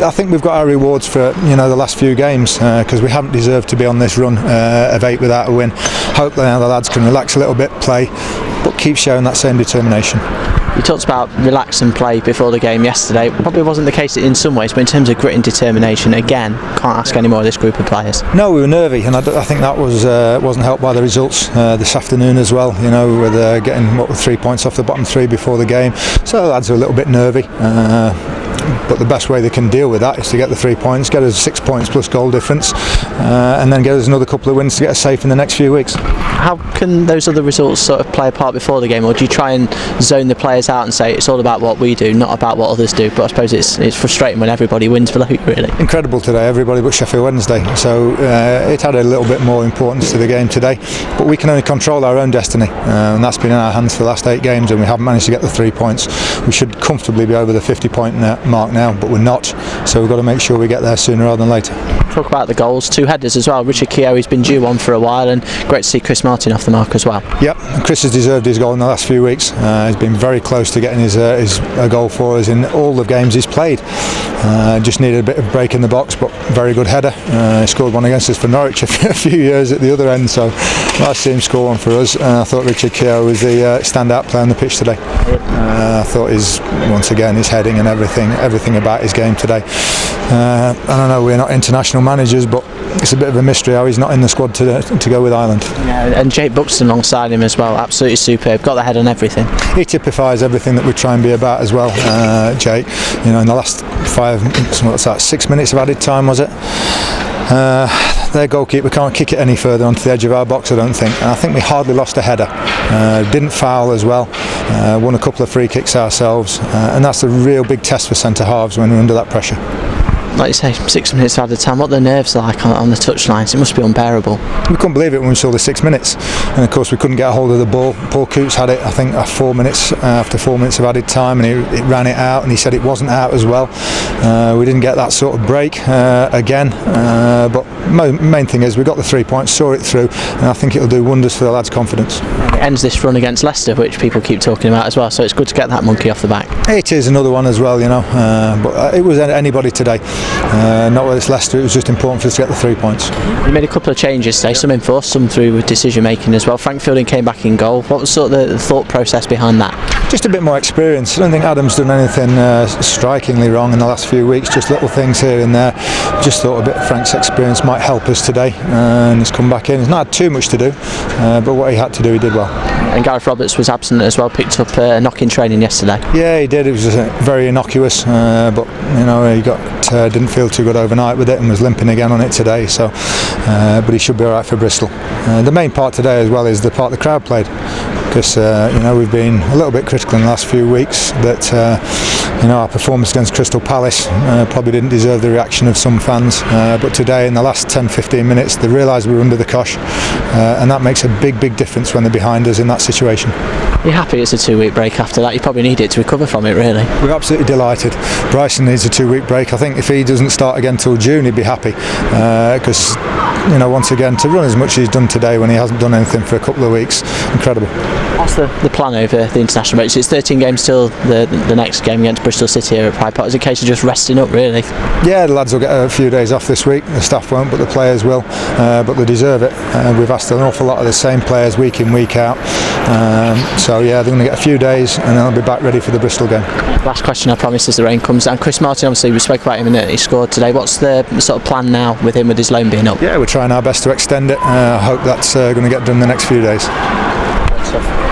I think we've got our rewards for the last few games because we haven't deserved to be on this run of 8 without a win. Hope now the lads can relax a little bit, play, but keep showing that same determination. You talked about relax and play before the game yesterday. Probably wasn't the case in some ways, but in terms of grit and determination, again, can't ask any more of this group of players. No, we were nervy, and I think that wasn't helped by the results this afternoon as well. With getting 3 points off the bottom 3 before the game, so the lads are a little bit nervy. But the best way they can deal with that is to get the 3 points, get us 6 points plus goal difference, and then get us another couple of wins to get us safe in the next few weeks. How can those other results sort of play a part before the game, or do you try and zone the players out and say it's all about what we do, not about what others do? But I suppose it's frustrating when everybody wins below you, really. Incredible today, everybody but Sheffield Wednesday, so it had a little bit more importance to the game today, but we can only control our own destiny, and that's been in our hands for the last 8 games, and we haven't managed to get the 3 points. We should comfortably be over the 50-point mark now, but we're not, so we've got to make sure we get there sooner rather than later. Talk about the goals, 2 headers as well. Richard Keogh's been due one for a while, and great to see Chris Martin off the mark as well. Yep, Chris has deserved his goal in the last few weeks. He's been very close to getting his goal for us in all the games he's played. Just needed a bit of break in the box, but very good header. He scored one against us for Norwich a few years at the other end, so nice to see him score one for us. I thought Richard Keogh was the standout player on the pitch today. I thought once again his heading and everything about his game today. I don't know, we're not international managers, but it's a bit of a mystery how he's not in the squad to go with Ireland. Yeah, and Jake Buxton alongside him as well, absolutely superb, got the head on everything. He typifies everything that we try and be about as well, Jake. In the last 6 minutes of added time, was it? Their goalkeeper can't kick it any further onto the edge of our box, I don't think. And I think we hardly lost a header. Didn't foul as well. Won a couple of free kicks ourselves, and that's a real big test for centre halves when we're under that pressure. Like you say, 6 minutes out of time, what the nerves like on the touchlines, it must be unbearable. We couldn't believe it when we saw the 6 minutes, and of course we couldn't get a hold of the ball. Paul Coots had it, I think, after 4 minutes of added time, and he ran it out, and he said it wasn't out as well. We didn't get that sort of break again, but main thing is we got the 3 points, saw it through, and I think it'll do wonders for the lads' confidence. It ends this run against Leicester, which people keep talking about as well, so it's good to get that monkey off the back. It is another one as well, but it was anybody today. Not whether it's Leicester, it was just important for us to get the 3 points. You made a couple of changes today, some enforced, some through decision making as well. Frank Fielding came back in goal. What was sort of the thought process behind that? Just a bit more experience. I don't think Adam's done anything strikingly wrong in the last few weeks, just little things here and there. Just thought a bit of Frank's experience might help us today, and he's come back in. He's not had too much to do, but what he had to do, he did well. And Gareth Roberts was absent as well, picked up a knock in training yesterday. Yeah, he did. It was very innocuous, but he didn't feel too good overnight with it and was limping again on it today. So, but he should be all right for Bristol. The main part today as well is the part the crowd played, because we've been a little bit critical in the last few weeks that our performance against Crystal Palace probably didn't deserve the reaction of some fans, but today in the last 10-15 minutes they realised we were under the cosh, and that makes a big difference when they're behind us in that situation. You're happy it's a 2-week break after that? You probably need it to recover from it, really. We're absolutely delighted. Bryson needs a 2-week break. I think if he doesn't start again till June he'd be happy, because once again, to run as much as he's done today when he hasn't done anything for a couple of weeks, incredible. What's the plan over the international break? So it's 13 games till the next game against Bristol City here at Pride Park. Is it a case of just resting up, really? Yeah, the lads will get a few days off this week. The staff won't, but the players will, but they deserve it. We've asked an awful lot of the same players week in, week out, so yeah, they're going to get a few days and they'll be back ready for the Bristol game. Last question, I promise, as the rain comes. And Chris Martin, obviously we spoke about him and he scored today. What's the sort of plan now with him, with his loan being up? Yeah, we're trying our best to extend it. I hope that's going to get done in the next few days. Good stuff.